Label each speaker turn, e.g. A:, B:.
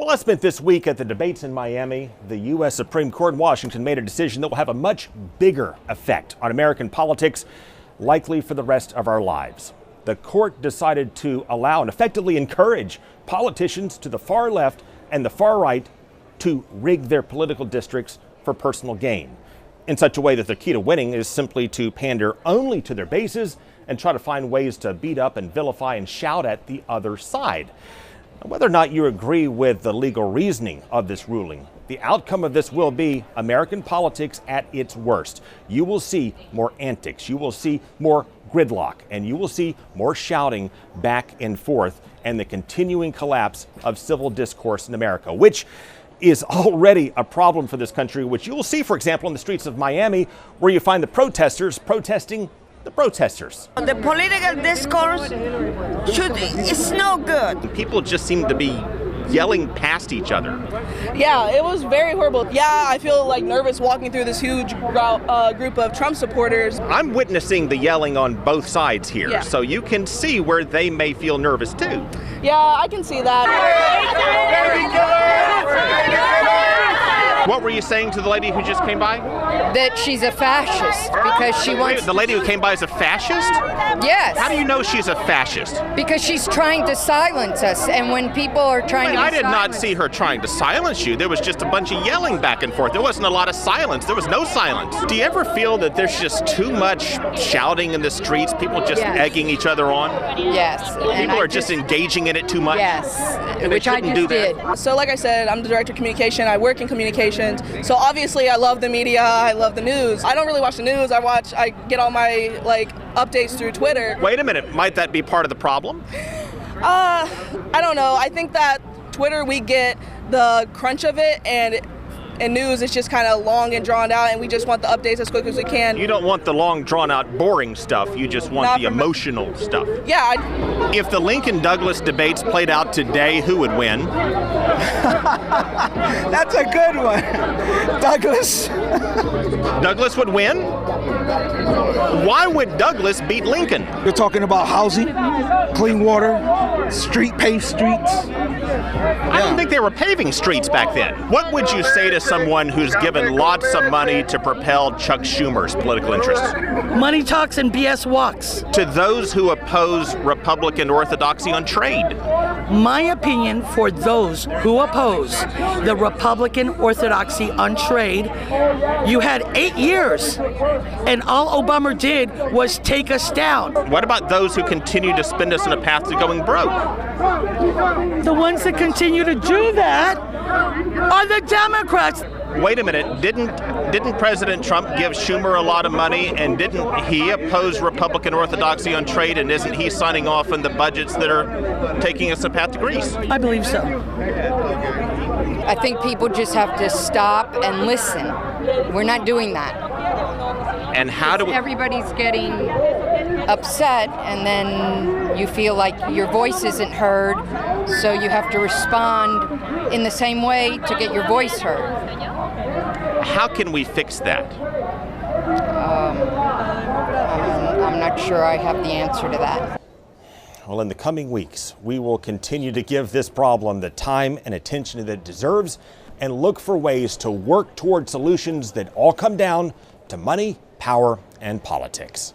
A: Well, I spent this week at the debates in Miami. The U.S. Supreme Court in Washington made a decision that will have a much bigger effect on American politics, likely for the rest of our lives. The court decided to allow and effectively encourage politicians to the far left and the far right to rig their political districts for personal gain, in such a way that the key to winning is simply to pander only to their bases and try to find ways to beat up and vilify and shout at the other side. Whether or not you agree with the legal reasoning of this ruling, the outcome of this will be American politics at its worst. You will see more antics, you will see more gridlock, and you will see more shouting back and forth, and the continuing collapse of civil discourse in America, which is already a problem for this country, which you will see, for example, in the streets of Miami, where you find the protesters protesting the protesters.
B: The political discourse it's no good.
A: People just seem to be yelling past each other.
C: Yeah, it was very horrible. Yeah, I feel like nervous walking through this huge group of Trump supporters.
A: I'm witnessing the yelling on both sides here,
C: yeah.
A: So you can see where they may feel nervous too.
C: Yeah, I can see that.
A: What were you saying to the lady who just came by?
D: That she's a fascist because she wants...
A: The lady who came by is a fascist?
D: Yes.
A: How do you know she's a fascist?
D: Because she's trying to silence us, and when people are trying to
A: I did not see her trying to silence you. There was just a bunch of yelling back and forth. There wasn't a lot of silence. There was no silence. Do you ever feel that there's just too much shouting in the streets, people just egging each other on?
D: Yes.
A: People are just engaging in it too much?
D: Yes,
A: and
D: which I just did.
C: So like I said, I'm the director of communication. I work in communications. So obviously I love the media. I love the news. I don't really watch the news. I get all my updates through Twitter.
A: Wait a minute. Might that be part of the problem?
C: I don't know. I think that Twitter, we get the crunch of it, and news is just kind of long and drawn out, and we just want the updates as quick as we can.
A: You don't want the long, drawn-out, boring stuff. You just want the emotional stuff.
C: Yeah.
A: If the Lincoln-Douglas debates played out today, who would win?
E: That's a good one. Douglas.
A: Douglas would win? Why would Douglas beat Lincoln?
E: You're talking about housing, clean water, paved streets.
A: I don't think they were paving streets back then. What would you say to someone who's given lots of money to propel Chuck Schumer's political interests?
F: Money talks and BS walks.
A: To those who oppose Republican orthodoxy on trade?
F: My opinion, for those who oppose the Republican orthodoxy on trade, you had 8 years, and all Obama did was take us down.
A: What about those who continue to spin us in a path to going broke?
F: The ones that continue to do that are the Democrats.
A: Wait a minute, didn't President Trump give Schumer a lot of money, and didn't he oppose Republican orthodoxy on trade, and isn't he signing off on the budgets that are taking us a path to Greece?
F: I believe so.
D: I think people just have to stop and listen. We're not doing that.
A: And how do we...
D: Everybody's getting upset, and then you feel like your voice isn't heard, so you have to respond in the same way to get your voice heard.
A: How can we fix that?
D: I'm not sure I have the answer to that.
A: Well, in the coming weeks, we will continue to give this problem the time and attention that it deserves, and look for ways to work toward solutions that all come down to money, power, and politics.